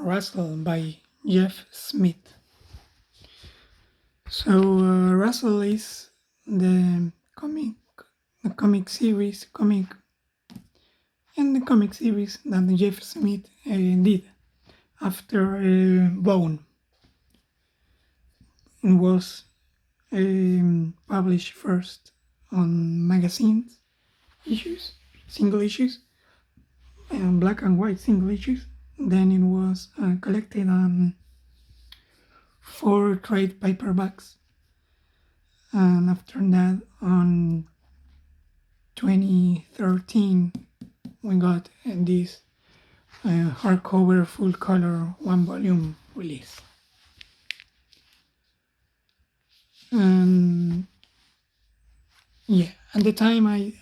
Rasl by Jeff Smith. So Rasl is the comic series that Jeff Smith did after Bone. It was published first on magazines issues, single issues, black and white single issues. Then it was collected on 4 trade paperbacks, and after that, on 2013, we got this hardcover full color 1-volume release. And yeah, at the time I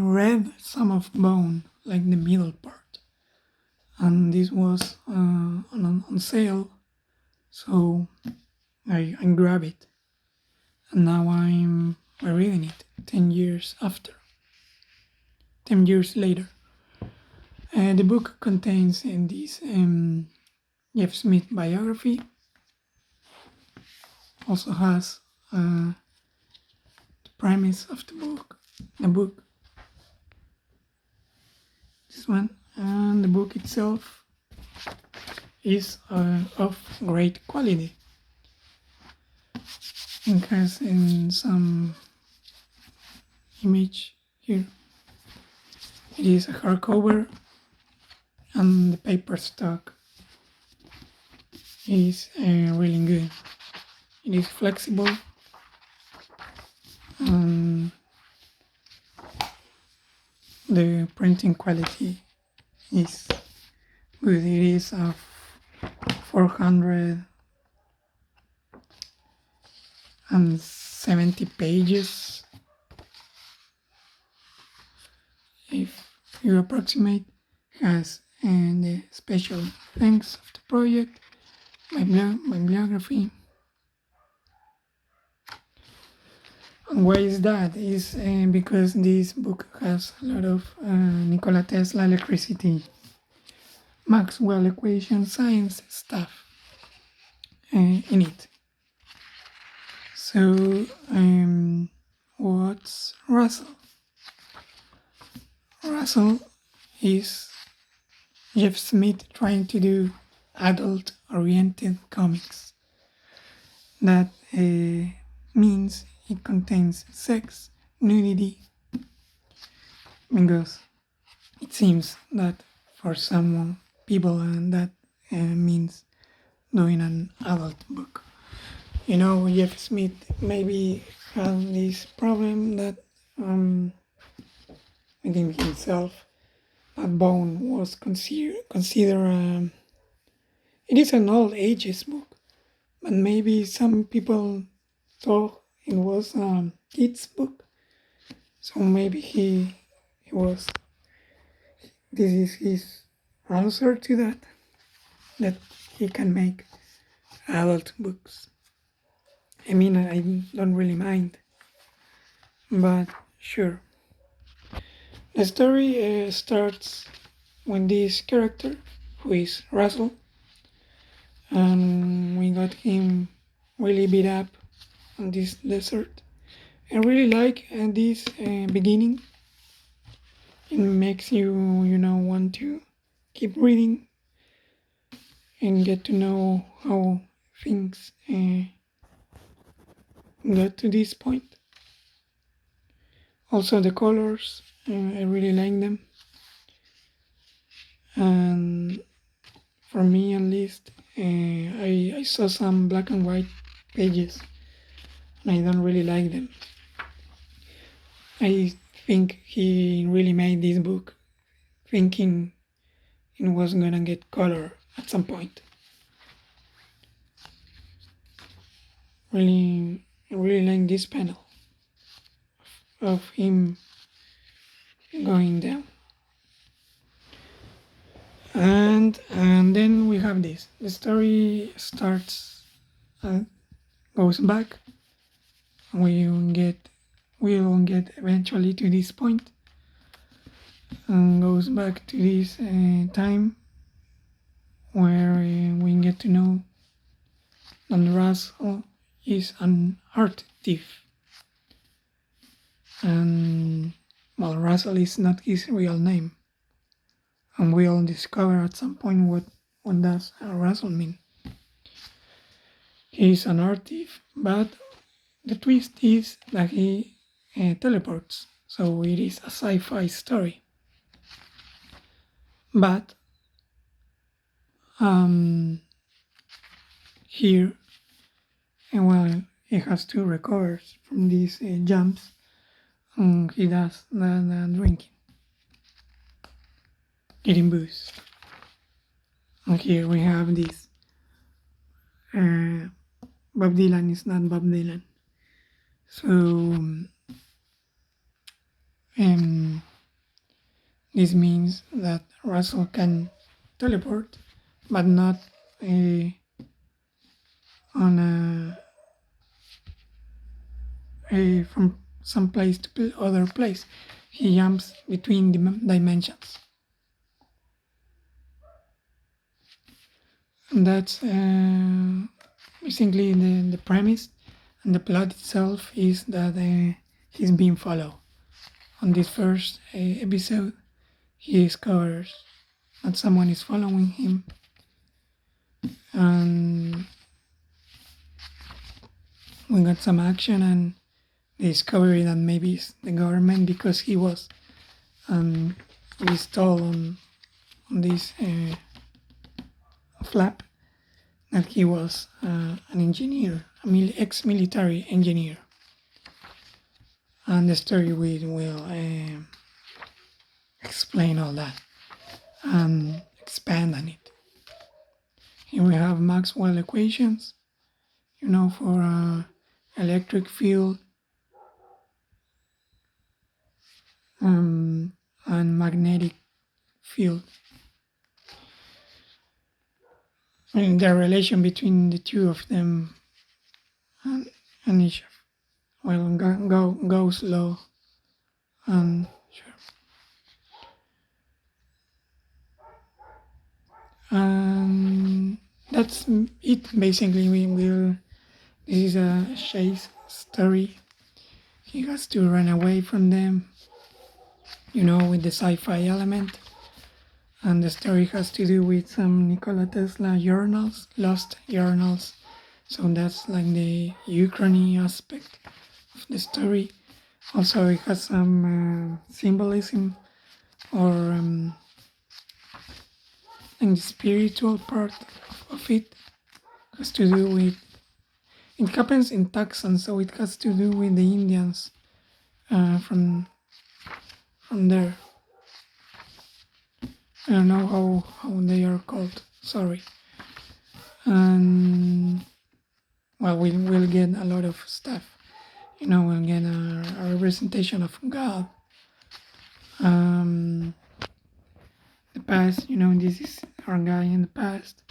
read some of Bone, like the middle part, and this was on sale, so I grabbed it, and now I'm reading it 10 years later. The book contains this Jeff Smith biography, also has the premise of the book, this one, and the book itself is of great quality. It has in some image here. It is a hardcover, and the paper stock is really good. It is flexible, and the printing quality is good. It is of 470 pages, if you approximate. Has the special thanks of the project, my bibliography. And why is that? Is because this book has a lot of Nikola Tesla electricity, Maxwell equation, science stuff in it. So what's Rasl? Rasl is Jeff Smith trying to do adult-oriented comics. That means it contains sex, nudity, because it seems that for some people that means doing an adult book. You know, Jeff Smith maybe had this problem that within himself, that Bone was considered it is an old ages book, but maybe some people thought it was a kid's book, so maybe he was, this is his answer to that he can make adult books. I mean, I don't really mind, but sure. The story starts when this character, who is Rasl, and we got him really beat up on this desert. I really like this beginning. It makes you want to keep reading and get to know how things got to this point. Also the colors, I really like them, and for me at least, I saw some black and white pages and I don't really like them. I think he really made this book thinking it was gonna get color at some point. I really like this panel of him going down. And then we have this. The story starts, goes back. We'll get eventually to this point. and goes back to this time where we get to know that Rasl is an art thief. And well, Rasl is not his real name. And we'll discover at some point what does Rasl mean. He's an art thief, but the twist is that he teleports. So it is a sci-fi story. But here, and well, he has to recover from these jumps, and he does the drinking, getting booze. And here we have this. Bob Dylan is not Bob Dylan. So this means that Russell can teleport, but not on from some place to other place. He jumps between dimensions. And that's basically the premise, and the plot itself is that he's being followed. On this first episode, he discovers that someone is following him, and we got some action and the discovery that maybe it's the government, because he was installed on this flap, that he was an engineer, ex-military engineer. And the story will explain all that and expand on it. Here we have Maxwell equations, for electric field and magnetic field. And the relation between the two of them and each goes low and sure. And that's it basically. This is a chase story. He has to run away from them, with the sci-fi element. And the story has to do with some Nikola Tesla journals, lost journals. So that's like the Ukraine aspect of the story. Also, it has some symbolism or and the spiritual part of it. Has to do with, it happens in Tucson, so it has to do with the Indians from there. I don't know how they are called, sorry. And well, we'll get a lot of stuff. We'll get a representation of God. The past, this is our guy in the past.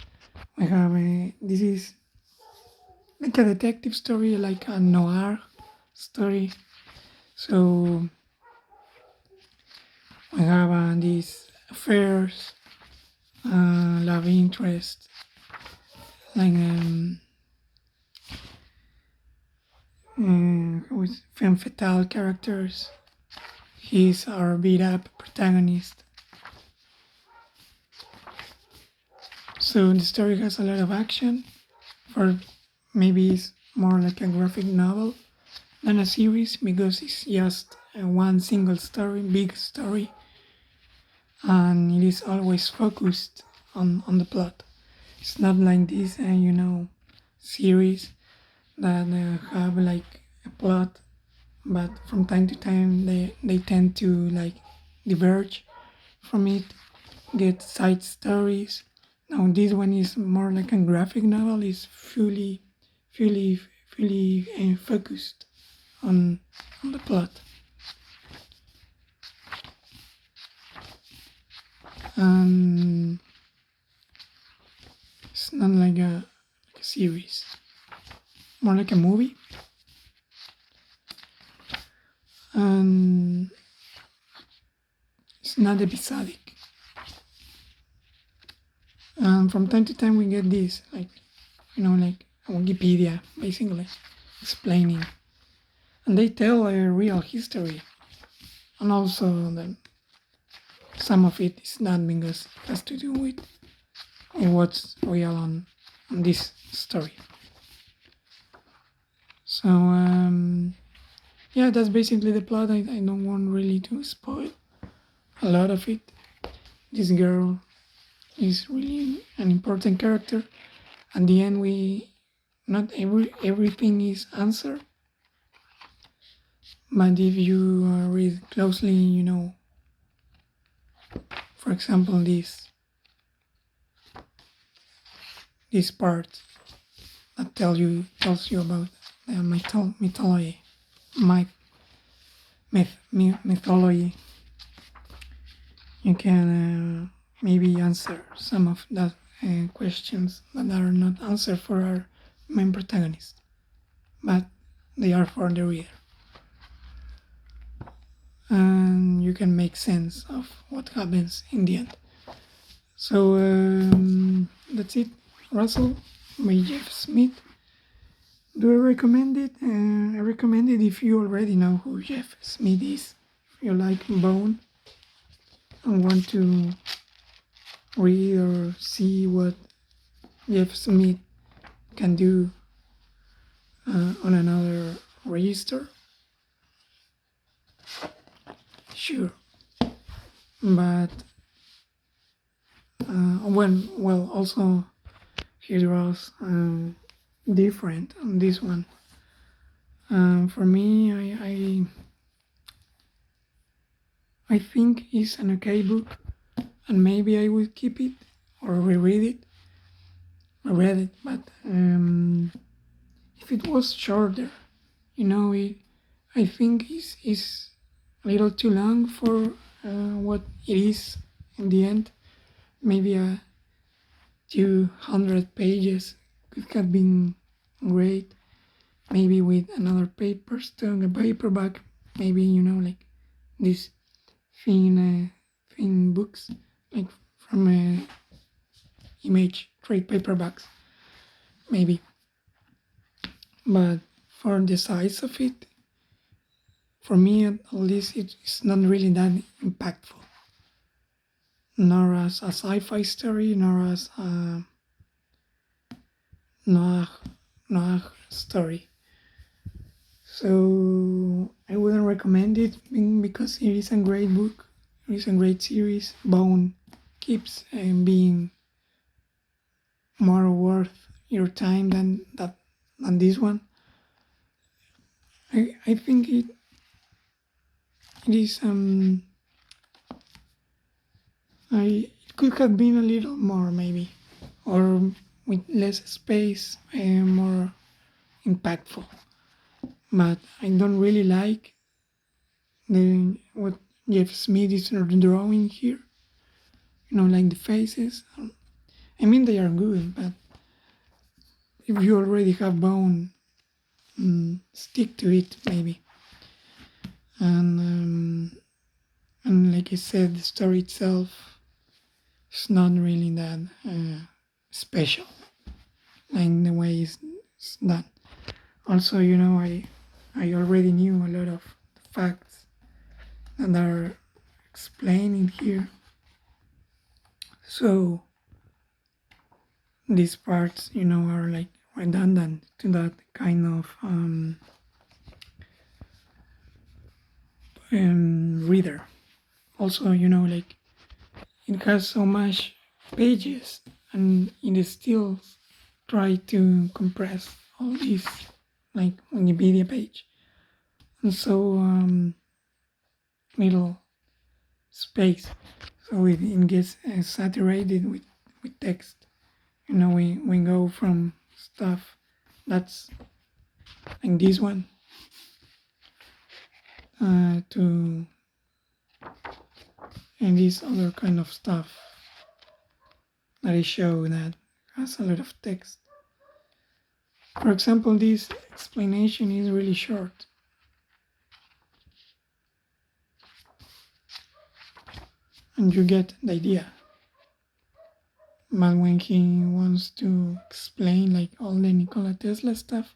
We have this is like a detective story, like a noir story. So we have these affairs, love interest, like with femme fatale characters. He's our beat up protagonist. So the story has a lot of action. For maybe it's more like a graphic novel than a series, because it's just one single story, big story, and it is always focused on the plot. It's not like this, series that have like a plot, but from time to time they tend to like diverge from it, get side stories. Now this one is more like a graphic novel. It's fully focused on the plot. It's not like a series, more like a movie. And It's not episodic. From time to time we get this, like, like Wikipedia, basically, explaining. And they tell a real history. And also that some of it is not because it has to do with what's real on this story. So, yeah, that's basically the plot. I don't want really to spoil a lot of it. This girl is really an important character. At the end, not everything is answered, but if you read closely, for example, this part that tells you about the mythology, my mythology, you can maybe answer some of that questions that are not answered for our main protagonist, but they are for the reader. And you can make sense of what happens in the end. So that's it, Rasl by Jeff Smith. Do I recommend it? I recommend it if you already know who Jeff Smith is. If you like Bone and want to read or see what Jeff Smith can do on another register, sure. But also he draws different on this one. For me, I think it's an okay book, and maybe I will keep it or reread it. I read it, but if it was shorter, I think is a little too long for what it is in the end. Maybe 200 pages could have been great. Maybe with another paperback. Maybe like these thin books, like from Image trade paperbacks, maybe. But for the size of it, for me at least, it's not really that impactful. Nor as a sci-fi story, nor as a noir story. So I wouldn't recommend it because it is a great book. It is a great series. Bone keeps being more worth your time than this one. I think it is it could have been a little more maybe, or with less space and more impactful. But I don't really like what Jeff Smith is drawing here. Like the faces. I mean, they are good, but if you already have Bone, stick to it maybe. And like I said, the story itself is not really that special, like the way it's done. Also, I already knew a lot of the facts that are explained in here. So these parts, are like redundant to that kind of reader. Also, like it has so much pages, and it still try to compress all this like Wikipedia page, and so little space, so it gets saturated with text. We go from stuff that's like this one to and this other kind of stuff that I show that has a lot of text. For example, this explanation is really short. and you get the idea. But when he wants to explain like all the Nikola Tesla stuff,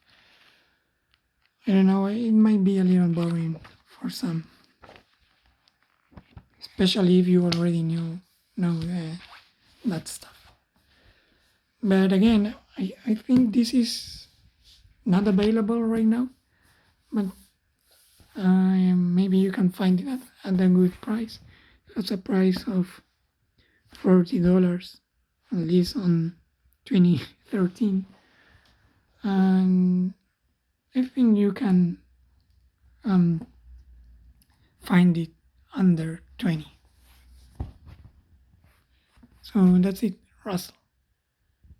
I don't know, it might be a little boring for some, especially if you already know that stuff. But again, I think this is not available right now, but maybe you can find it at a good price. It's a price of $40, at least on 2013, and I think you can um, find it under 20. So that's it, Russell.